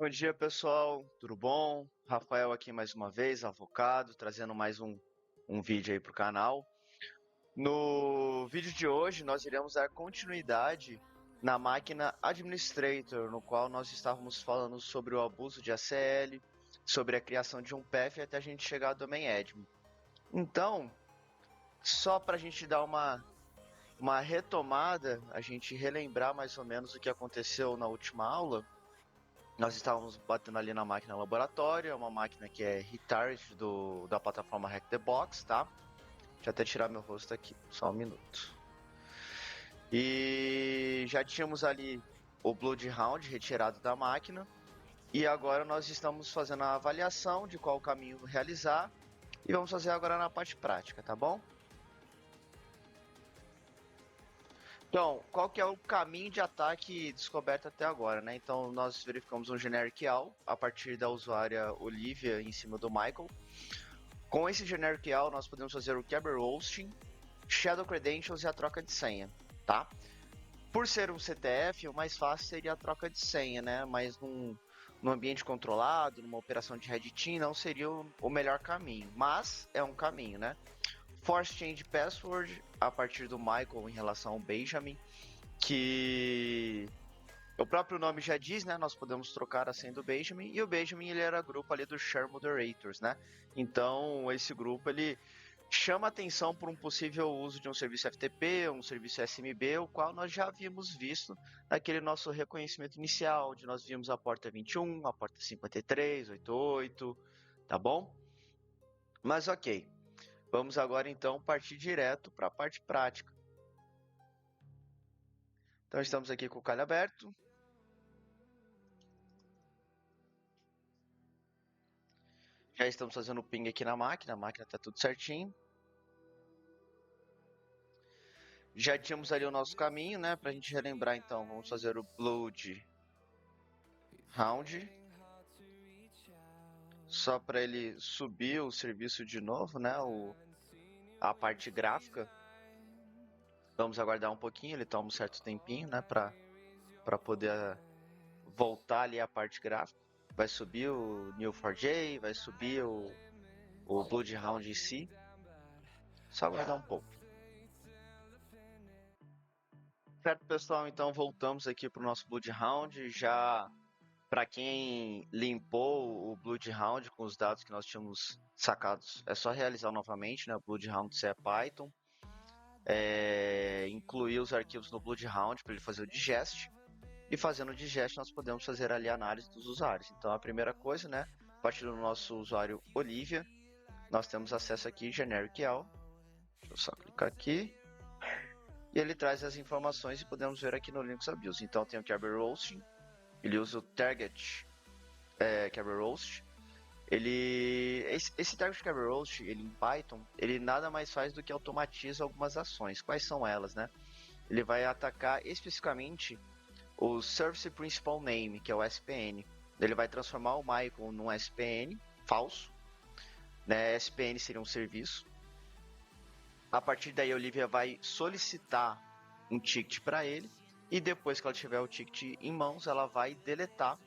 Bom dia, pessoal. Tudo bom? Rafael aqui mais uma vez, avocado, trazendo mais um vídeo aí para o canal. No vídeo de hoje, nós iremos dar continuidade na máquina Administrator, no qual nós estávamos falando sobre o abuso de ACL, sobre a criação de um path até a gente chegar ao domain admin. Então, só para a gente dar uma retomada, a gente relembrar mais ou menos o que aconteceu na última aula. Nós estávamos batendo ali na máquina laboratória, uma máquina que é Retard da plataforma Hack the Box, tá? Deixa eu até tirar meu rosto aqui, só um minuto. E já tínhamos ali o Bloodhound retirado da máquina. E agora nós estamos fazendo a avaliação de qual caminho realizar. E vamos fazer agora na parte prática, tá bom? Então, qual que é o caminho de ataque descoberto até agora, né? Então, nós verificamos um generic all a partir da usuária Olivia em cima do Michael. Com esse generic all, nós podemos fazer o Kerberos Hosting, Shadow Credentials e a troca de senha, tá? Por ser um CTF, o mais fácil seria a troca de senha, né? Mas num ambiente controlado, numa operação de Red Team, não seria o melhor caminho. Mas é um caminho, né? Force Change Password a partir do Michael em relação ao Benjamin, que o próprio nome já diz, né? Nós podemos trocar a senha do Benjamin, e o Benjamin ele era grupo ali dos Share Moderators, né? Então esse grupo ele chama atenção por um possível uso de um serviço FTP, um serviço SMB, o qual nós já havíamos visto naquele nosso reconhecimento inicial, onde nós vimos a porta 21, a porta 53, 88, tá bom? Mas ok. Vamos agora então partir direto para a parte prática. Então estamos aqui com o calho aberto. Já estamos fazendo o ping aqui na máquina, a máquina está tudo certinho. Já tínhamos ali o nosso caminho, né? Para a gente relembrar então, vamos fazer o Blood Round. Só para ele subir o serviço de novo, né? A parte gráfica. Vamos aguardar um pouquinho, ele toma um certo tempinho, né? Para poder voltar ali a parte gráfica. Vai subir o Neo4j, vai subir o Bloodhound em si. Só aguardar um pouco. Certo, pessoal, então voltamos aqui para o nosso Bloodhound. Já para quem limpou o Bloodhound com os dados que nós tínhamos sacados, é só realizar novamente, né? O Bloodhound C é Python. Incluir os arquivos no Bloodhound para ele fazer o digest. E fazendo o digest, nós podemos fazer ali a análise dos usuários. Então, a primeira coisa, né? A partir do nosso usuário Olivia, nós temos acesso aqui, generic all. Deixa eu só clicar aqui. E ele traz as informações e podemos ver aqui no Linux Abuse. Então, tem o Kerberos Hosting. Ele usa o target Kerberos Host. Esse target Kerberos Host, ele em Python, ele nada mais faz do que automatiza algumas ações. Quais são elas, né? Ele vai atacar especificamente o Service Principal Name, que é o SPN. Ele vai transformar o Michael num SPN falso, né? SPN seria um serviço. A partir daí, a Olivia vai solicitar um ticket para ele, e depois que ela tiver o ticket em mãos, ela vai deletar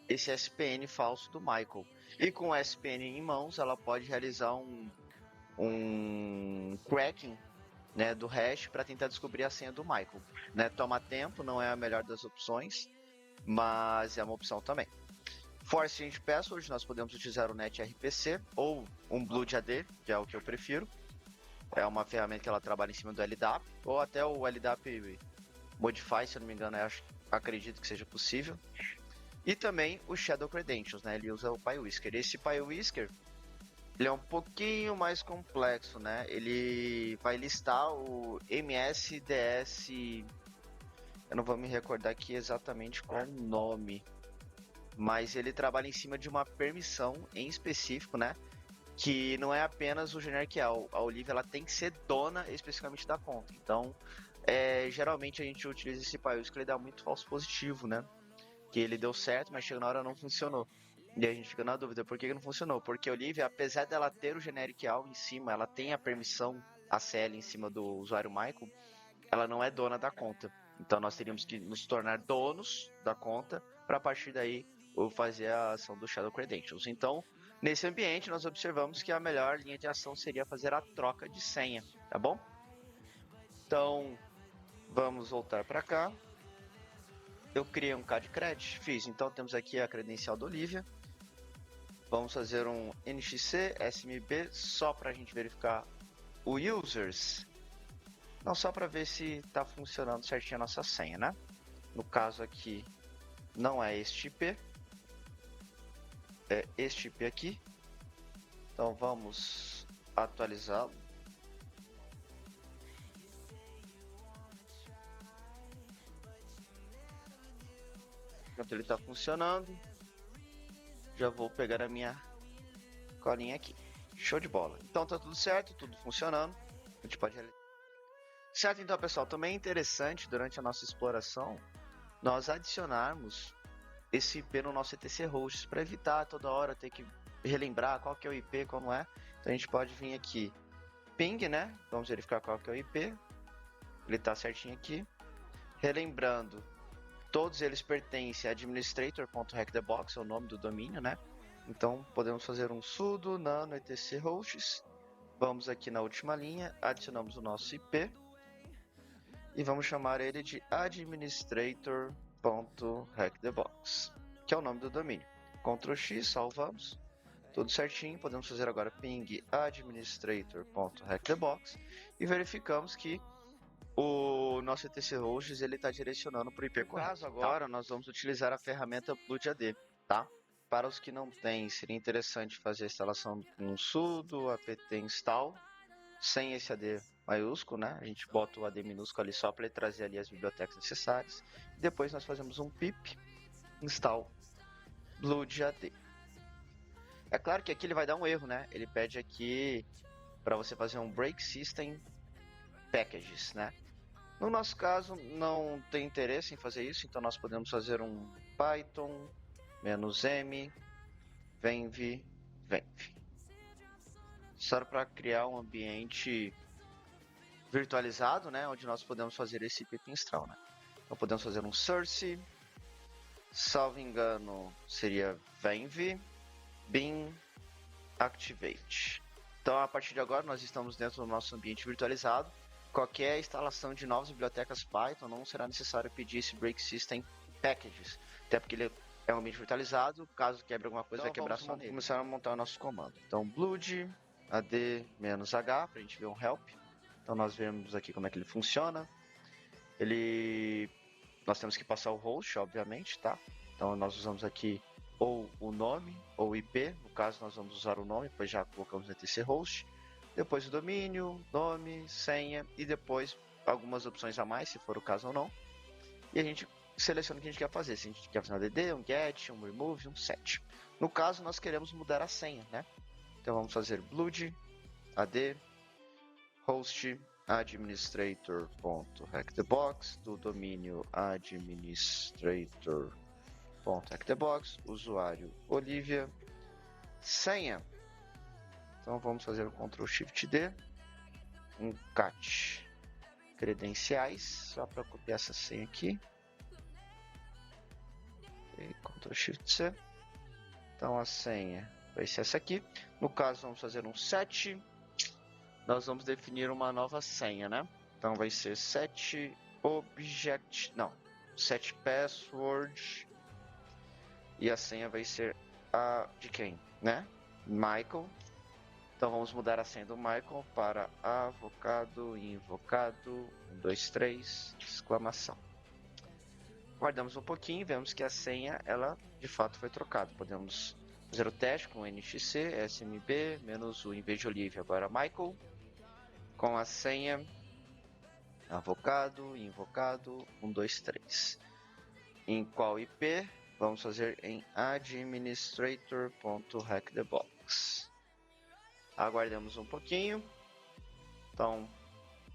esse SPN falso do Michael. E com o SPN em mãos, ela pode realizar um cracking, né, do hash para tentar descobrir a senha do Michael. Né? Toma tempo, não é a melhor das opções, mas é uma opção também. Force Change Password, nós podemos utilizar o NetRPC ou um BloodAD, que é o que eu prefiro. É uma ferramenta que ela trabalha em cima do LDAP, ou até o LDAP Modify, se eu não me engano, acredito que seja possível. E também o Shadow Credentials, né? Ele usa o PyWhisker. Esse PyWhisker, ele é um pouquinho mais complexo, né? Ele vai listar o MSDS. Eu não vou me recordar aqui exatamente qual o nome, mas ele trabalha em cima de uma permissão em específico, né? Que não é apenas o generic all. A Olivia ela tem que ser dona especificamente da conta. Então, geralmente a gente utiliza esse PyWhisker, ele dá muito falso positivo, né? Que ele deu certo, mas chega na hora não funcionou. E a gente fica na dúvida, por que não funcionou? Porque a Olivia, apesar dela ter o generic all em cima, ela tem a permissão ACL em cima do usuário Michael, ela não é dona da conta. Então nós teríamos que nos tornar donos da conta para a partir daí ou fazer a ação do Shadow Credentials. Então, nesse ambiente, nós observamos que a melhor linha de ação seria fazer a troca de senha, tá bom? Então, vamos voltar para cá. Eu criei um card credit, fiz. Então, temos aqui a credencial da Olivia. Vamos fazer um NXC SMB só para a gente verificar o users. Não, só para ver se está funcionando certinho a nossa senha, né? No caso aqui, não é este IP. É este IP aqui. Então, vamos atualizá-lo. Enquanto ele está funcionando, já vou pegar a minha colinha aqui. Show de bola. Então tá tudo certo, tudo funcionando. A gente pode realizar. Certo, então pessoal, também é interessante durante a nossa exploração nós adicionarmos esse IP no nosso ETC host para evitar toda hora ter que relembrar qual que é o IP, qual não é. Então a gente pode vir aqui, ping, né? Vamos verificar qual que é o IP. Ele está certinho aqui. Relembrando, todos eles pertencem a administrator.hackthebox, é o nome do domínio, né? Então podemos fazer um sudo nano etc hosts. Vamos aqui na última linha, adicionamos o nosso IP e vamos chamar ele de administrator.hackthebox, que é o nome do domínio. Ctrl X, salvamos, tudo certinho. Podemos fazer agora ping administrator.hackthebox e verificamos que o nosso ETC hosts ele está direcionando para o IP correto. No caso agora, nós vamos utilizar a ferramenta BloodAD, tá? Para os que não têm, seria interessante fazer a instalação com um sudo apt install, sem esse AD maiúsculo, né? A gente bota o AD minúsculo ali só para ele trazer ali as bibliotecas necessárias. E depois nós fazemos um pip install BloodAD. É claro que aqui ele vai dar um erro, né? Ele pede aqui para você fazer um break system packages, né? No nosso caso, não tem interesse em fazer isso, então nós podemos fazer um Python -m venv venv. Só para criar um ambiente virtualizado, né, onde nós podemos fazer esse pip install, né? Então podemos fazer um source, salvo engano, seria venv bin activate. Então a partir de agora nós estamos dentro do nosso ambiente virtualizado. Qualquer instalação de novas bibliotecas Python não será necessário pedir esse break system packages, até porque ele é um ambiente virtualizado. Caso quebre alguma coisa, então, vai quebrar só nele. Começar a montar o nosso comando. Então blood ad -h para a gente ver um help. Então nós vemos aqui como é que ele funciona. Nós temos que passar o host, obviamente, tá? Então nós usamos aqui ou o nome ou o IP. No caso nós vamos usar o nome, pois já colocamos no etc host. Depois o domínio, nome, senha e depois algumas opções a mais, se for o caso ou não. E a gente seleciona o que a gente quer fazer. Se a gente quer fazer um ADD, um GET, um remove, um set. No caso, nós queremos mudar a senha, né? Então vamos fazer blood ad host administrator.hackthebox, do domínio administrator.hackthebox, usuário Olivia, senha. Então vamos fazer o Ctrl Shift D, um cat credenciais, só para copiar essa senha aqui. E Ctrl Shift C. Então a senha vai ser essa aqui. No caso vamos fazer um set. Nós vamos definir uma nova senha, né? Então vai ser set password. E a senha vai ser a de quem, né? Michael. Então vamos mudar a senha do Michael para avocado, invocado, 1, 2, 3, exclamação. Guardamos um pouquinho e vemos que a senha, ela de fato foi trocada. Podemos fazer o teste com NXC, SMB, menos o em vez de Olivia, agora Michael, com a senha avocado, invocado, 1, 2, 3. Em qual IP? Vamos fazer em administrator.hackthebox. Aguardamos um pouquinho. Então,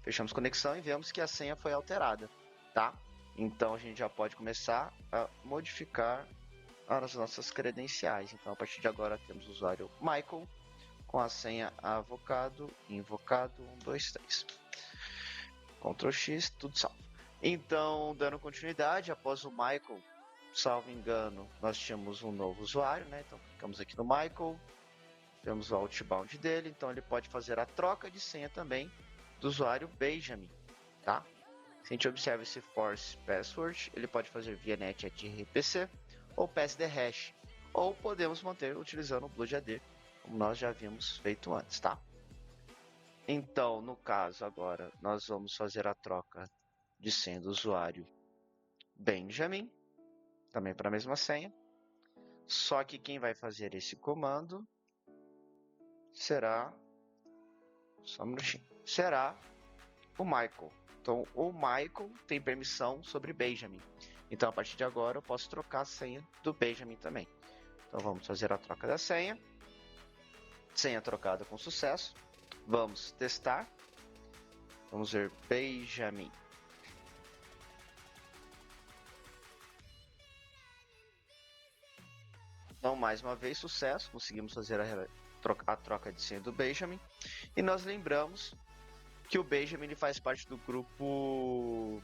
fechamos conexão e vemos que a senha foi alterada, tá? Então, a gente já pode começar a modificar as nossas credenciais. Então, a partir de agora, temos o usuário Michael com a senha avocado, invocado, 1, 2, 3. Ctrl X, tudo salvo. Então, dando continuidade, após o Michael salvo engano, nós tínhamos um novo usuário, né? Então clicamos aqui no Michael, temos o outbound dele, então ele pode fazer a troca de senha também do usuário Benjamin, tá? Se a gente observa esse force password, ele pode fazer via net@rpc ou passthhash, ou podemos manter utilizando o BlueAD, como nós já havíamos feito antes, tá? Então, no caso agora, nós vamos fazer a troca de senha do usuário Benjamin, também para a mesma senha, só que quem vai fazer esse comando será, só um minutinho, será o Michael. Então, o Michael tem permissão sobre Benjamin. Então, a partir de agora, eu posso trocar a senha do Benjamin também. Então, vamos fazer a troca da senha. Senha trocada com sucesso. Vamos testar. Vamos ver Benjamin. Então, mais uma vez, sucesso. Conseguimos fazer a troca de senha do Benjamin. E nós lembramos que o Benjamin ele faz parte do grupo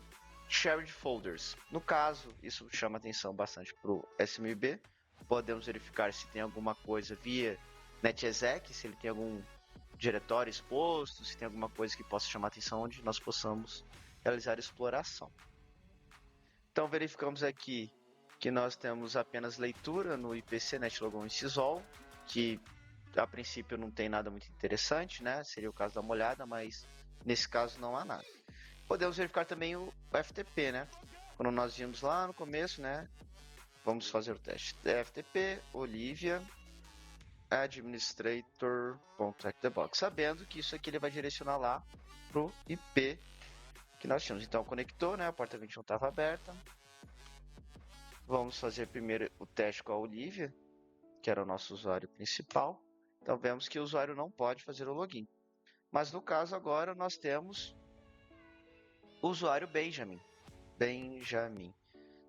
Shared Folders. No caso, isso chama atenção bastante para o SMB. Podemos verificar se tem alguma coisa via netexec, se ele tem algum diretório exposto, se tem alguma coisa que possa chamar atenção onde nós possamos realizar exploração. Então verificamos aqui que nós temos apenas leitura no IPC NetLogon e Sysol, que a princípio não tem nada muito interessante, né? Seria o caso de dar uma olhada, mas nesse caso não há nada. Podemos verificar também o FTP, né? Quando nós vimos lá no começo, né? Vamos fazer o teste. FTP, Olivia, administrator.hackthebox, sabendo que isso aqui ele vai direcionar lá pro IP que nós tínhamos. Então conectou, né? A porta 21 estava aberta. Vamos fazer primeiro o teste com a Olivia, que era o nosso usuário principal. Então vemos que o usuário não pode fazer o login. Mas no caso agora nós temos o usuário Benjamin.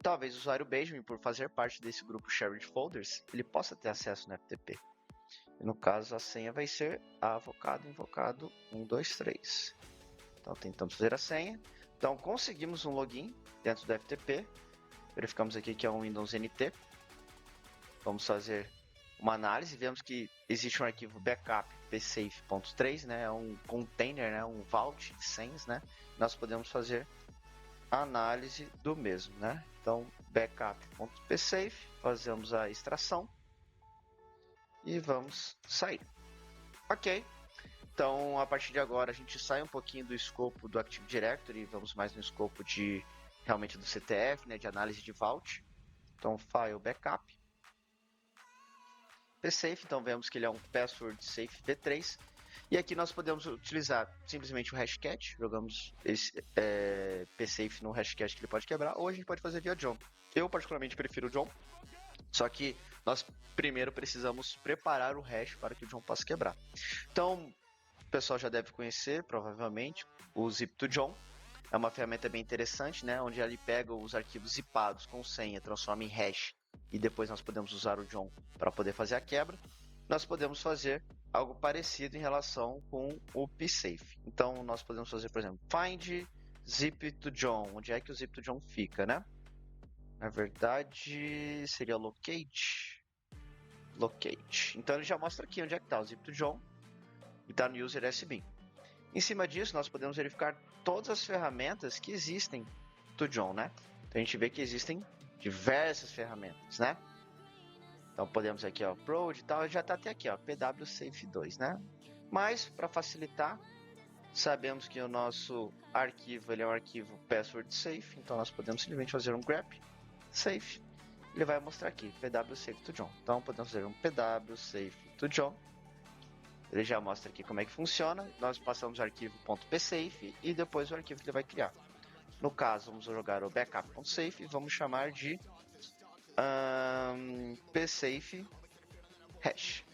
Talvez o usuário Benjamin, por fazer parte desse grupo Shared Folders, ele possa ter acesso no FTP. E no caso a senha vai ser avocado invocado 123. Então tentamos fazer a senha. Então conseguimos um login dentro do FTP. Verificamos aqui que é um Windows NT. Vamos fazer uma análise. Vemos que existe um arquivo backup psafe.3, né? É um container, né? Um vault de senhas, né? Nós podemos fazer a análise do mesmo, né? Então backup.psafe, fazemos a extração e vamos sair. Ok. Então a partir de agora a gente sai um pouquinho do escopo do Active Directory e vamos mais no escopo de realmente do CTF, né, de análise de vault. Então, file backup. psafe, então vemos que ele é um password safe v3. E aqui nós podemos utilizar simplesmente o hashcat. Jogamos esse psafe no hashcat que ele pode quebrar, ou a gente pode fazer via John. Eu particularmente prefiro o John, só que nós primeiro precisamos preparar o hash para que o John possa quebrar. Então, o pessoal já deve conhecer, provavelmente, o Zip2John. É uma ferramenta bem interessante, né? Onde ele pega os arquivos zipados com senha, transforma em hash e depois nós podemos usar o John para poder fazer a quebra. Nós podemos fazer algo parecido em relação com o psafe. Então nós podemos fazer, por exemplo, find zip2john. Onde é que o zip2john fica, né? Na verdade seria locate. Então ele já mostra aqui onde é que está o zip2john e está no user SBIN. Em cima disso, nós podemos verificar todas as ferramentas que existem do John, né? Então a gente vê que existem diversas ferramentas, né? Então podemos aqui, ó, Prod e tal, já tá até aqui, ó, pwsafe2, né? Mas para facilitar, sabemos que o nosso arquivo ele é um arquivo password safe, então nós podemos simplesmente fazer um grep safe. Ele vai mostrar aqui pwsafe2john. Então podemos fazer um pwsafe2john. Ele já mostra aqui como é que funciona. Nós passamos o arquivo .psafe e depois o arquivo que ele vai criar. No caso, vamos jogar o backup.safe e vamos chamar de psafe hash.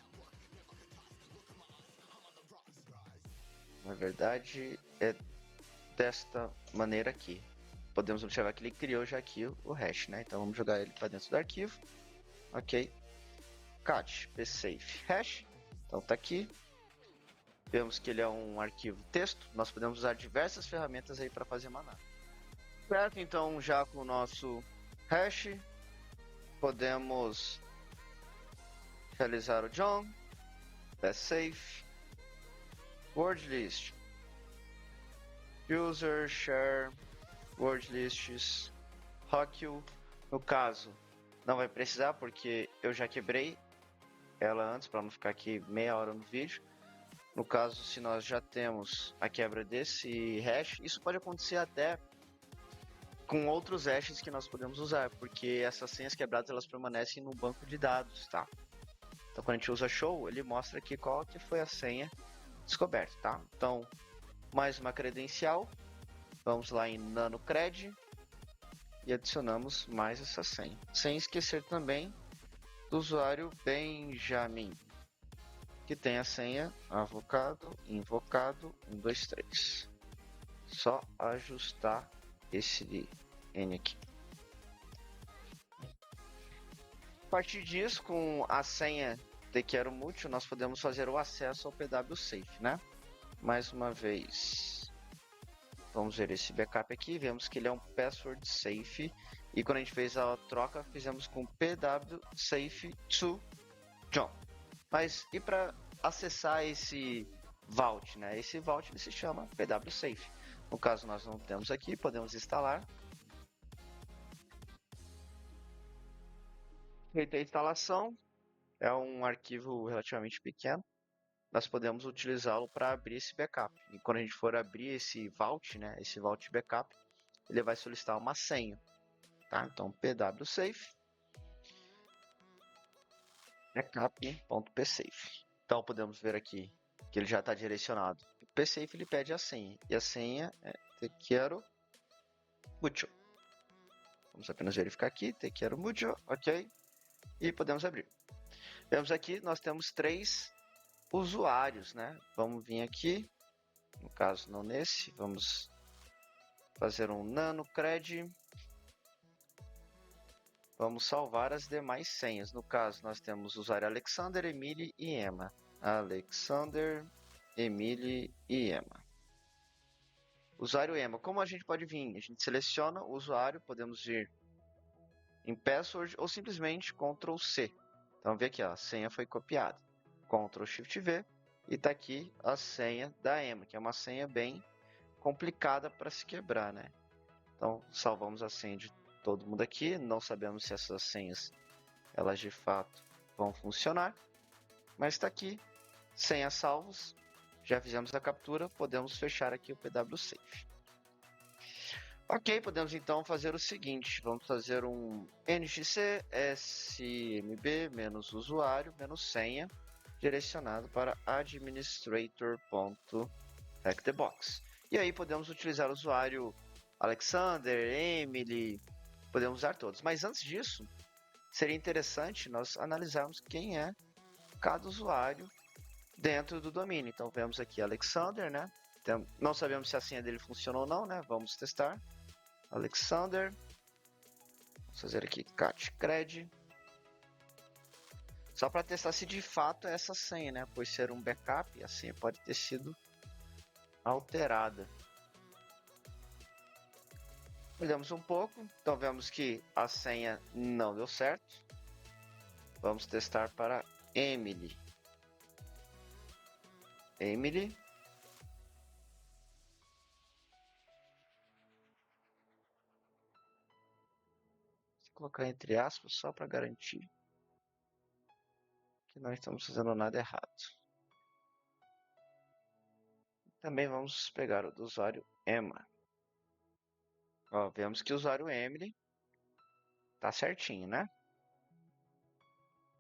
Na verdade, é desta maneira aqui. Podemos observar que ele criou já aqui o hash, né? Então vamos jogar ele para dentro do arquivo. Ok. Cat psafe hash. Então tá aqui. Vemos que ele é um arquivo texto. Nós podemos usar diversas ferramentas aí para fazer maná. Certo, então já com o nosso hash, podemos realizar o John, Best Safe, Word List, User, Share, Word Lists, Hockel. No caso, não vai precisar porque eu já quebrei ela antes para não ficar aqui meia hora no vídeo. No caso, se nós já temos a quebra desse hash, isso pode acontecer até com outros hashes que nós podemos usar, porque essas senhas quebradas elas permanecem no banco de dados, tá? Então, quando a gente usa show, ele mostra aqui qual que foi a senha descoberta, tá? Então, mais uma credencial, vamos lá em NanoCred e adicionamos mais essa senha. Sem esquecer também do usuário Benjamin, que tem a senha avocado, invocado, 1, 2, 3. Só ajustar esse N aqui. A partir disso, com a senha TQueroMútil, nós podemos fazer o acesso ao PW Safe, né? Mais uma vez, vamos ver esse backup aqui, vemos que ele é um password safe, e quando a gente fez a troca, fizemos com PW Safe to John. Mas e para acessar esse vault, né? Esse vault ele se chama PW Safe. No caso, nós não temos aqui, podemos instalar. Feita a instalação, é um arquivo relativamente pequeno. Nós podemos utilizá-lo para abrir esse backup. E quando a gente for abrir esse vault, né, esse vault backup, ele vai solicitar uma senha, tá? Então, pwsafe backup.psafe. Então, podemos ver aqui que ele já está direcionado. O psafe ele pede a senha, e a senha é TQueroMútil. Vamos apenas verificar aqui, TQueroMútil, ok? E podemos abrir. Vemos aqui, nós temos 3 usuários, né? Vamos vir aqui, no caso não nesse, vamos fazer um NanoCred. Vamos salvar as demais senhas. No caso, nós temos o usuário Alexander, Emily e Emma. Alexander, Emily e Emma. Usuário Emma, como a gente pode vir? A gente seleciona o usuário, podemos vir em Password ou simplesmente Ctrl C. Então, vê aqui, ó, a senha foi copiada. Ctrl Shift V e está aqui a senha da Emma, que é uma senha bem complicada para se quebrar, né? Então, salvamos a senha de todo mundo aqui. Não sabemos se essas senhas, elas de fato vão funcionar, mas está aqui, senhas salvos. Já fizemos a captura, podemos fechar aqui o PW Safe. Ok, podemos então fazer o seguinte, vamos fazer um ngc smb -usuário -senha direcionado para administrator.hackthebox. E aí podemos utilizar o usuário Alexander, Emily, podemos usar todos. Mas antes disso, seria interessante nós analisarmos quem é cada usuário dentro do domínio. Então vemos aqui Alexander, né? Então, não sabemos se a senha dele funcionou ou não, né? Vamos testar. Alexander. Vamos fazer aqui catcred. Só para testar se de fato é essa senha, né? Pois ser um backup, a senha pode ter sido alterada. Olhamos um pouco, então vemos que a senha não deu certo. Vamos testar para Emily. Emily. Vou colocar entre aspas só para garantir que não estamos fazendo nada errado. Também vamos pegar o do usuário Emma. Ó, vemos que o usuário Emily tá certinho, né?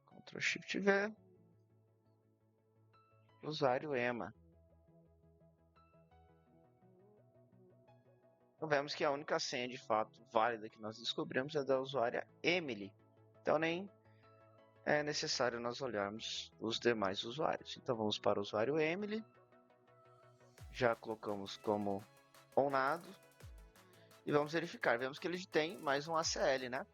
Ctrl Shift V. Usuário Emma. Então vemos que a única senha de fato válida que nós descobrimos é da usuária Emily. Então nem é necessário nós olharmos os demais usuários. Então vamos para o usuário Emily. Já colocamos como onado. E vamos verificar. Vemos que ele tem mais um ACL, né?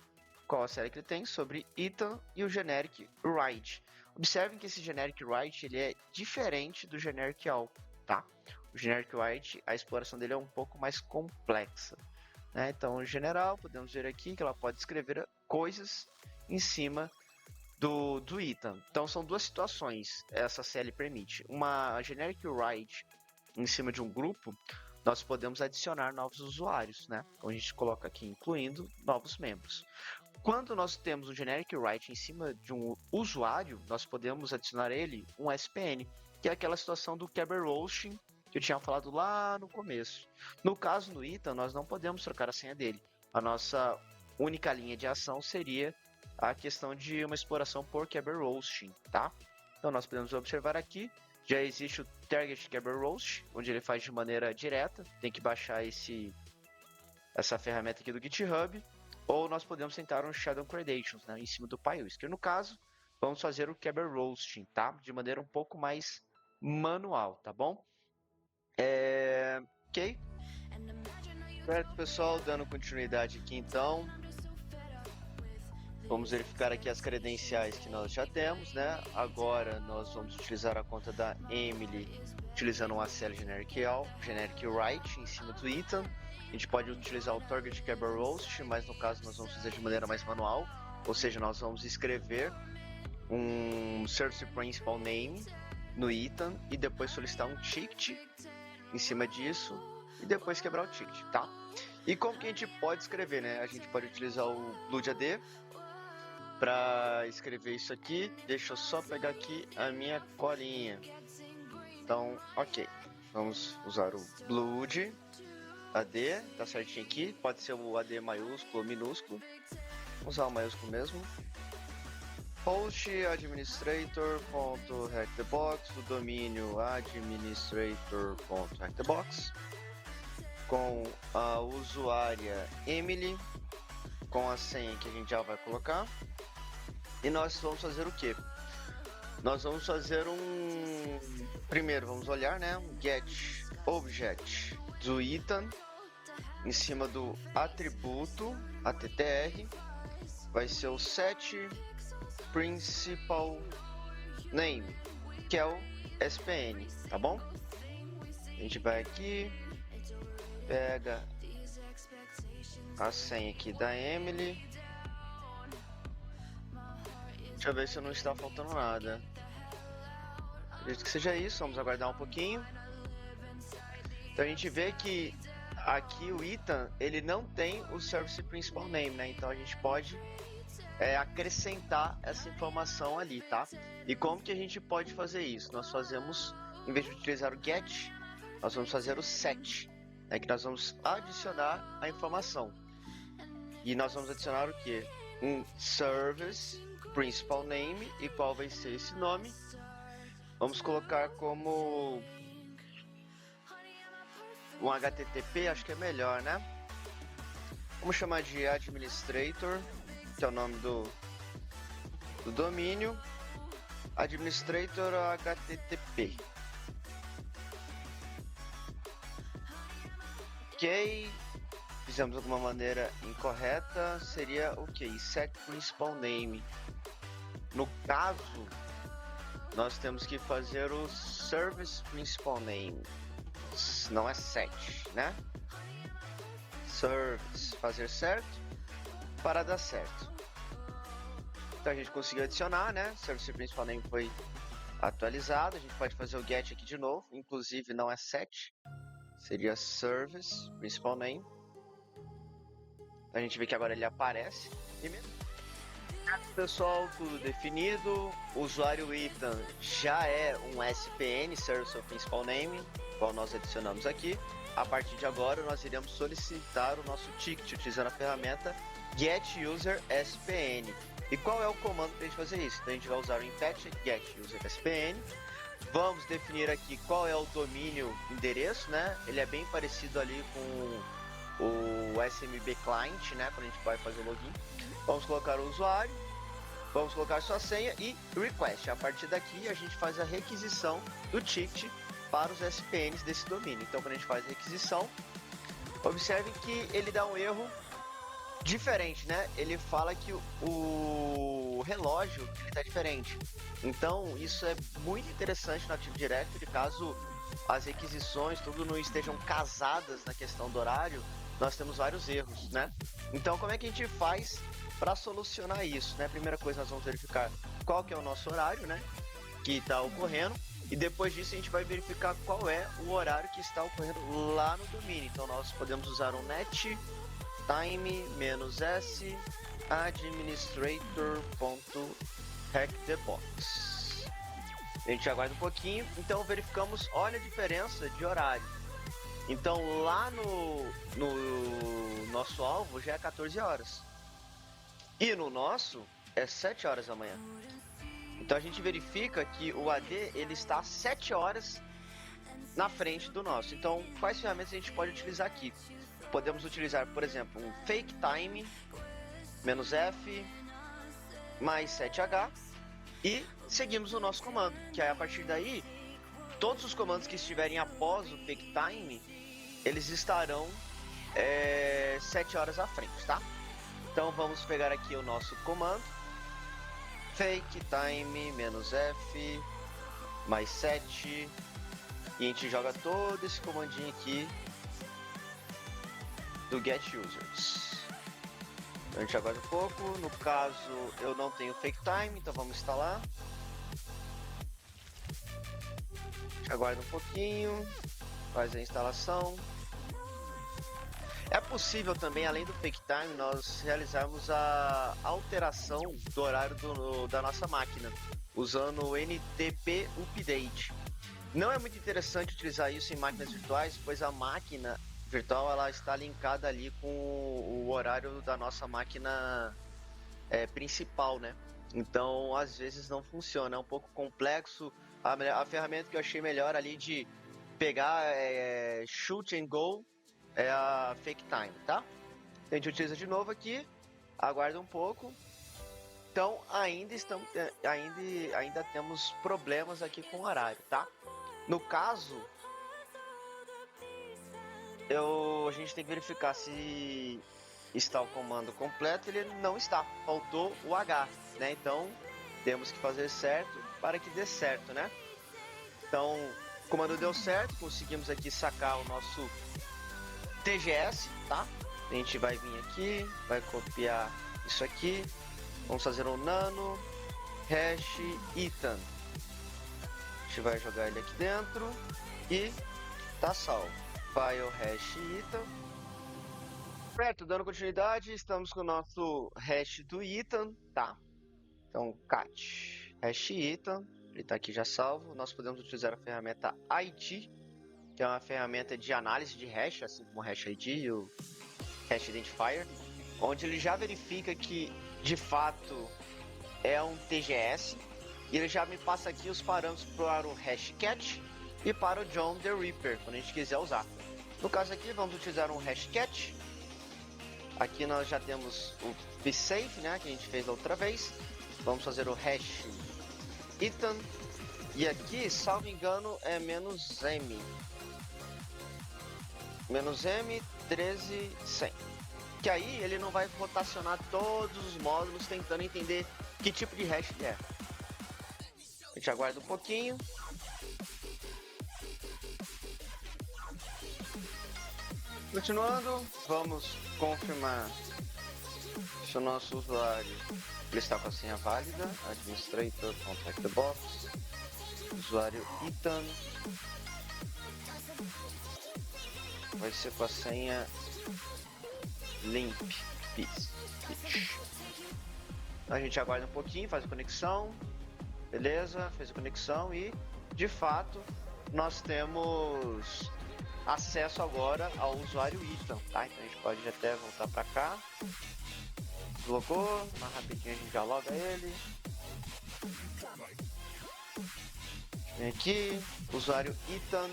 Qual ACL que ele tem? Sobre Ethan e o generic write. Observem que esse generic write ele é diferente do generic all, tá? O generic write, a exploração dele é um pouco mais complexa, né? Então, em general, podemos ver aqui que ela pode escrever coisas em cima do item. Então são duas situações essa CL permite. Uma generic write em cima de um grupo, nós podemos adicionar novos usuários, né? Então a gente coloca aqui incluindo novos membros. Quando nós temos um generic write em cima de um usuário, nós podemos adicionar ele um SPN, que é aquela situação do Kerber Roasting que eu tinha falado lá no começo. No caso do item, nós não podemos trocar a senha dele. A nossa única linha de ação seria a questão de uma exploração por Kerber Roasting, tá? Então nós podemos observar aqui, já existe o Target Kerber Roast, onde ele faz de maneira direta, tem que baixar essa ferramenta aqui do GitHub, ou nós podemos tentar um Shadow Credentials, né, em cima do PyWhisker. No caso, vamos fazer o Kerber Roasting, tá? De maneira um pouco mais manual, tá bom? Ok? Certo, pessoal, dando continuidade aqui então. Vamos verificar aqui as credenciais que nós já temos, né? Agora nós vamos utilizar a conta da Emily utilizando um ACL generic write em cima do item. A gente pode utilizar o target Kerber Roast, mas no caso nós vamos fazer de maneira mais manual, ou seja, nós vamos escrever um service principal name no item e depois solicitar um ticket em cima disso e depois quebrar o ticket, tá? E como que a gente pode escrever, né? A gente pode utilizar o BlueAD para escrever isso aqui. Deixa eu só pegar aqui a minha colinha. Então, ok. Vamos usar o BlueAD, tá certinho aqui. Pode ser o AD maiúsculo ou minúsculo. Vou usar o maiúsculo mesmo. Host administrator.hackthebox, o domínio administrator.hackthebox, com a usuária Emily, com a senha que a gente já vai colocar. E nós vamos fazer o que? Nós vamos fazer primeiro vamos olhar, né, um get object do item em cima do atributo attr, vai ser o set principal name, que é o SPN, tá bom? A gente vai aqui, pega a senha aqui da Emily. Deixa eu ver se não está faltando nada. Acredito que seja isso, vamos aguardar um pouquinho. Então a gente vê que aqui o item, ele não tem o service principal name, né? Então a gente pode acrescentar essa informação ali, tá? E como que a gente pode fazer isso? Nós fazemos, em vez de utilizar o get, nós vamos fazer o set, né? Que nós vamos adicionar a informação. E nós vamos adicionar o que? Um service principal name. E qual vai ser esse nome? Vamos colocar como um HTTP, acho que é melhor, né? Vamos chamar de administrator, que é o nome do domínio, administrator HTTP. Ok, fizemos alguma maneira incorreta, seria o que? Set principal name. No caso, nós temos que fazer o service principal name, não é set, né? Service, fazer certo para dar certo. Então a gente conseguiu adicionar, né? Service principal name foi atualizado. A gente pode fazer o get aqui de novo, inclusive não é set, seria service principal name. A gente vê que agora ele aparece. E mesmo pessoal, tudo definido. O usuário item já é um SPN, Service Principal Name, qual nós adicionamos aqui. A partir de agora nós iremos solicitar o nosso ticket utilizando a ferramenta getUserSPN. E qual é o comando para a gente fazer isso? Então a gente vai usar o impet getUserSPN. Vamos definir aqui qual é o domínio endereço, né? Ele é bem parecido ali com o SMB Client, né? Quando a gente vai fazer o login. Vamos colocar o usuário, vamos colocar sua senha e request. A partir daqui a gente faz a requisição do ticket para os SPNs desse domínio. Então quando a gente faz a requisição, observe que ele dá um erro diferente, né? Ele fala que o relógio está diferente. Então isso é muito interessante no Active Directory, caso as requisições tudo não estejam casadas na questão do horário, nós temos vários erros, né? Então como é que a gente faz para solucionar isso, né? Primeira coisa, nós vamos verificar qual que é o nosso horário, né? Que está ocorrendo. E depois disso a gente vai verificar qual é o horário que está ocorrendo lá no domínio. Então nós podemos usar um net time-s administrator.hackthebox. A gente aguarda um pouquinho. Então verificamos, olha a diferença de horário. Então lá no nosso alvo já é 14 horas. E no nosso é 7 horas da manhã. Então a gente verifica que o AD ele está 7 horas na frente do nosso. Então quais ferramentas a gente pode utilizar aqui? Podemos utilizar, por exemplo, um fake time -f mais 7h e seguimos o nosso comando, que aí a partir daí todos os comandos que estiverem após o fake time eles estarão 7 horas à frente, tá? Então vamos pegar aqui o nosso comando fake time -f mais 7 e a gente joga todo esse comandinho aqui do get users. Então a gente aguarda um pouco. No caso eu não tenho fake time, então vamos instalar. A gente aguarda um pouquinho, faz a instalação. É possível também, além do fake time, nós realizarmos a alteração do horário da nossa máquina, usando o NTP Update. Não é muito interessante utilizar isso em máquinas virtuais, pois a máquina virtual ela está linkada ali com o horário da nossa máquina principal, né? Então, às vezes não funciona, é um pouco complexo. A ferramenta que eu achei melhor ali de pegar shoot and go é a fake time, tá? A gente utiliza de novo aqui, aguarda um pouco. Então ainda temos problemas aqui com o horário, tá? No caso, a gente tem que verificar se está o comando completo. Ele não está, faltou o H, né? Então temos que fazer certo para que dê certo, né? Então o comando deu certo, conseguimos aqui sacar o nosso TGS, tá? A gente vai vir aqui, vai copiar isso aqui, vamos fazer um nano hash Ethan. A gente vai jogar ele aqui dentro e tá salvo. File hash Ethan. Certo, dando continuidade, estamos com o nosso hash do Ethan, tá? Então cat hash Ethan, ele tá aqui já salvo. Nós podemos utilizar a ferramenta ID, que é uma ferramenta de análise de hash, assim como o hash ID e o hash identifier, onde ele já verifica que de fato é um TGS e ele já me passa aqui os parâmetros para o hashcat e para o John the Ripper, quando a gente quiser usar. No caso aqui, vamos utilizar um hashcat. Aqui nós já temos o bsafe, né, que a gente fez da outra vez. Vamos fazer o hash Ethan. E aqui, salvo engano, é -m. -m 13100. Que aí ele não vai rotacionar todos os módulos tentando entender que tipo de hash é. A gente aguarda um pouquinho. Continuando, vamos confirmar se o nosso usuário ele está com a senha válida. Administrator, contact the box, usuário Ethan, vai ser com a senha limp pitch. A gente aguarda um pouquinho, faz a conexão, beleza, fez a conexão e de fato nós temos acesso agora ao usuário Ethan, tá? Então a gente pode até voltar para cá, deslogou, mais rapidinho a gente já loga ele. Vem aqui, usuário Ethan.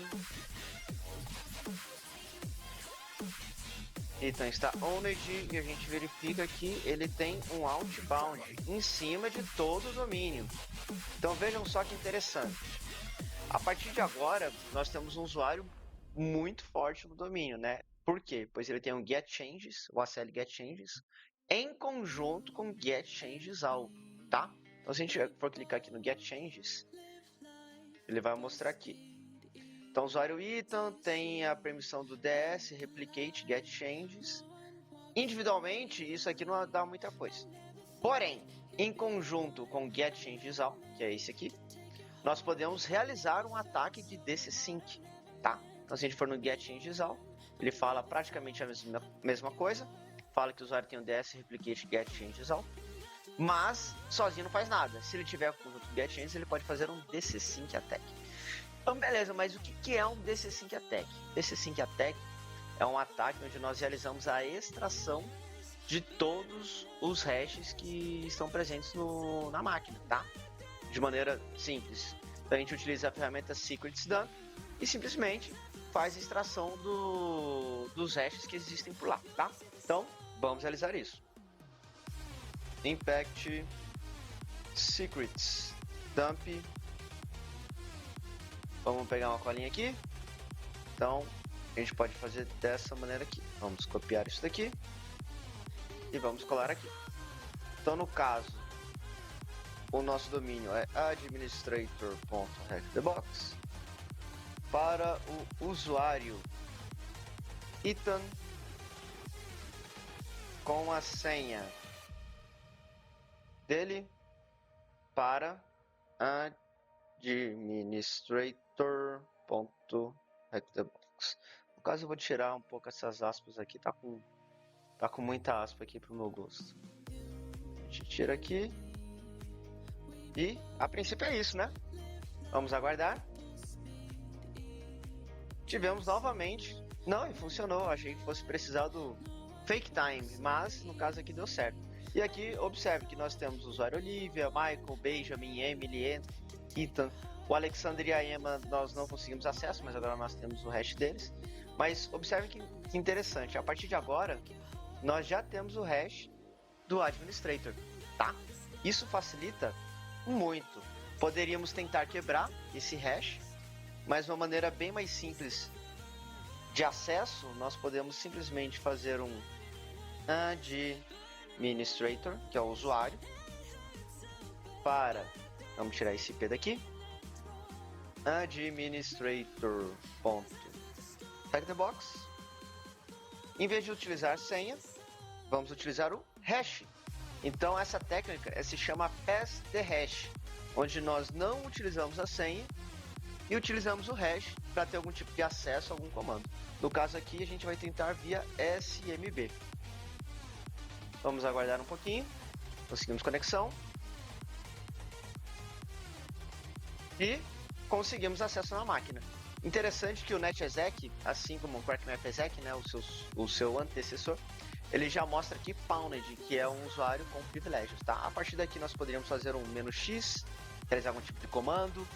Ethan está owned e a gente verifica que ele tem um outbound em cima de todo o domínio. Então vejam só que interessante. A partir de agora, nós temos um usuário muito forte no domínio, né? Por quê? Pois ele tem um get changes, o ACL get changes, em conjunto com get changes all, tá? Então se a gente for clicar aqui no get changes, ele vai mostrar aqui. Então o usuário Ethan tem a permissão do DS, replicate, get changes, Individualmente, isso aqui não dá muita coisa. Porém, em conjunto com getChangeAll, que é esse aqui, nós podemos realizar um ataque de DC Sync, tá? Então, se a gente for no getChangeAll, ele fala praticamente a mesma coisa, fala que o usuário tem o DS Replicate getChangeAll, mas sozinho não faz nada. Se ele tiver com o getChange, ele pode fazer um DC Sync Attack. Então, beleza, mas o que é um DC Sync Attack? DC Sync Attack é um ataque onde nós realizamos a extração de todos os hashes que estão presentes na máquina, tá? De maneira simples. Então a gente utiliza a ferramenta Secrets Dump e simplesmente faz a extração dos hashes que existem por lá, tá? Então, vamos realizar isso. Impact Secrets Dump. Vamos pegar uma colinha aqui. Então, a gente pode fazer dessa maneira aqui. Vamos copiar isso daqui e vamos colar aqui. Então, no caso, o nosso domínio é administrator.hackthebox. Para o usuário Ethan com a senha dele para administrator.hackthebox. No caso, eu vou tirar um pouco essas aspas aqui, tá com muita aspa aqui pro meu gosto. A gente tira aqui. E a princípio é isso, né? Vamos aguardar. Tivemos novamente. Não, e funcionou. Achei que fosse precisar do fake time, mas no caso aqui deu certo. E aqui observe que nós temos o usuário Olivia, Michael, Benjamin, Emily, Ethan. O Alexander e a Emma nós não conseguimos acesso, mas agora nós temos o hash deles. Mas observe que interessante. A partir de agora, nós já temos o hash do administrator, tá? Isso facilita muito. Poderíamos tentar quebrar esse hash, mas uma maneira bem mais simples de acesso, nós podemos simplesmente fazer um administrator, que é o usuário, vamos tirar esse IP daqui, administrator.hackthebox. Em vez de utilizar senha, vamos utilizar o hash. Então essa técnica se chama Pass the Hash, onde nós não utilizamos a senha e utilizamos o hash para ter algum tipo de acesso a algum comando. No caso aqui a gente vai tentar via SMB. Vamos aguardar um pouquinho. Conseguimos conexão. E conseguimos acesso na máquina. Interessante que o NetExec, assim como o CrackMapExec, né, o seu antecessor, ele já mostra aqui Pounded, que é um usuário com privilégios, tá? A partir daqui nós poderíamos fazer um "-x", realizar algum tipo de comando,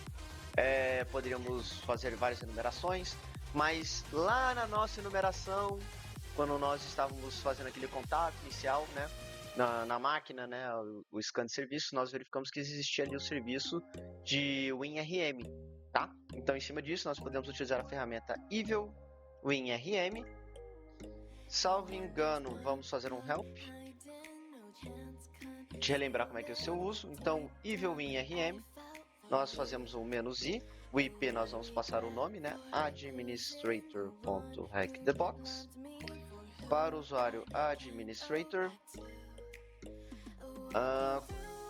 poderíamos fazer várias enumerações, mas lá na nossa enumeração, quando nós estávamos fazendo aquele contato inicial, né, na máquina, né, o scan de serviço, nós verificamos que existia ali o serviço de WinRM, tá? Então, em cima disso, nós podemos utilizar a ferramenta Evil WinRM. Salvo engano, vamos fazer um help de relembrar como é que é o seu uso. Então, Evil WinRM, nós fazemos um "-i", o IP nós vamos passar o nome, né? administrator.hackthebox. Para o usuário administrator,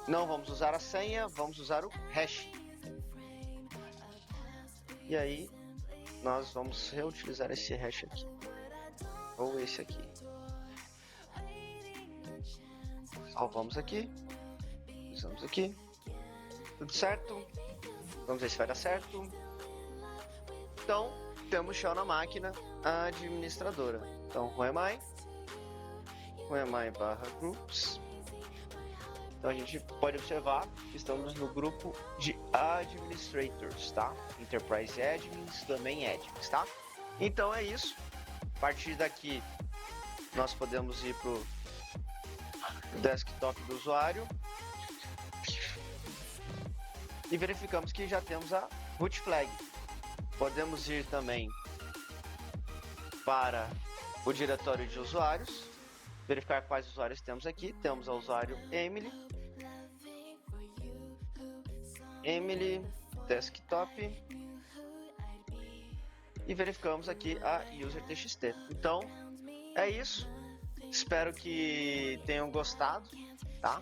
não vamos usar a senha, vamos usar o hash. E aí, nós vamos reutilizar esse hash aqui. Ou esse aqui. Salvamos aqui. Usamos aqui. Tudo certo. Vamos ver se vai dar certo. Então, temos shell na máquina administradora. Então, whoami /groups. Então a gente pode observar que estamos no grupo de administrators, tá? Enterprise Admins, também Admins, tá? Então é isso. A partir daqui, nós podemos ir para o desktop do usuário e verificamos que já temos a root flag. Podemos ir também para o diretório de usuários, verificar quais usuários temos aqui. Temos o usuário Emily desktop e verificamos aqui a user txt. Então é isso. Espero que tenham gostado, tá?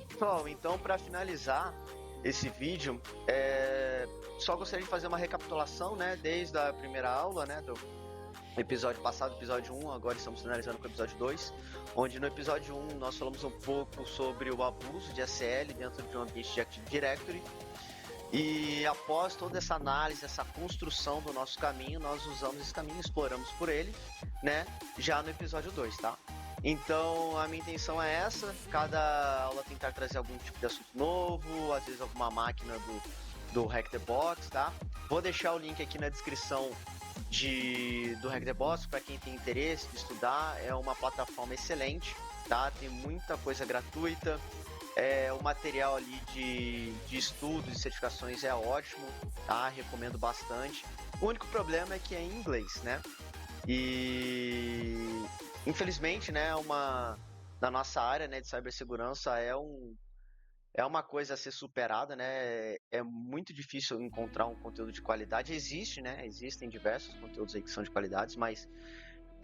Pessoal, então para finalizar esse vídeo, só gostaria de fazer uma recapitulação, né, desde a primeira aula, né, do episódio passado, episódio 1, agora estamos finalizando com o episódio 2, onde no episódio 1 nós falamos um pouco sobre o abuso de SL dentro de um ambiente de Active Directory. E após toda essa análise, essa construção do nosso caminho, nós usamos esse caminho, exploramos por ele, né? Já no episódio 2, tá? Então, a minha intenção é essa, cada aula tentar trazer algum tipo de assunto novo, às vezes alguma máquina do Hack the Box, tá? Vou deixar o link aqui na descrição do Hack the Box para quem tem interesse de estudar, é uma plataforma excelente, tá? Tem muita coisa gratuita. O material ali de estudos e certificações é ótimo, tá? Recomendo bastante. O único problema é que é em inglês, né? E infelizmente, né, na nossa área, né, de cibersegurança é uma coisa a ser superada, né? É muito difícil encontrar um conteúdo de qualidade. Existe, né? Existem diversos conteúdos aí que são de qualidade, mas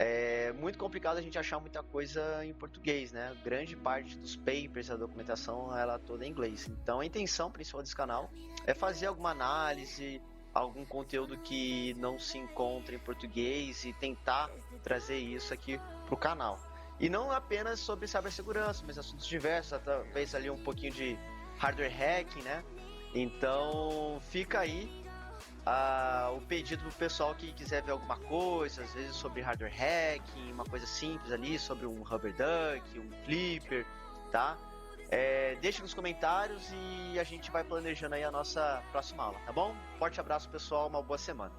é muito complicado a gente achar muita coisa em português, né? Grande parte dos papers, da documentação, ela é toda em inglês. Então, a intenção principal desse canal é fazer alguma análise, algum conteúdo que não se encontra em português e tentar trazer isso aqui para o canal. E não apenas sobre cibersegurança, mas assuntos diversos, talvez ali um pouquinho de hardware hacking, né? Então, fica aí o pedido do pessoal que quiser ver alguma coisa, às vezes sobre hardware hacking, uma coisa simples ali, sobre um rubber duck, um flipper, tá? Deixe nos comentários e a gente vai planejando aí a nossa próxima aula, tá bom? Forte abraço, pessoal, uma boa semana.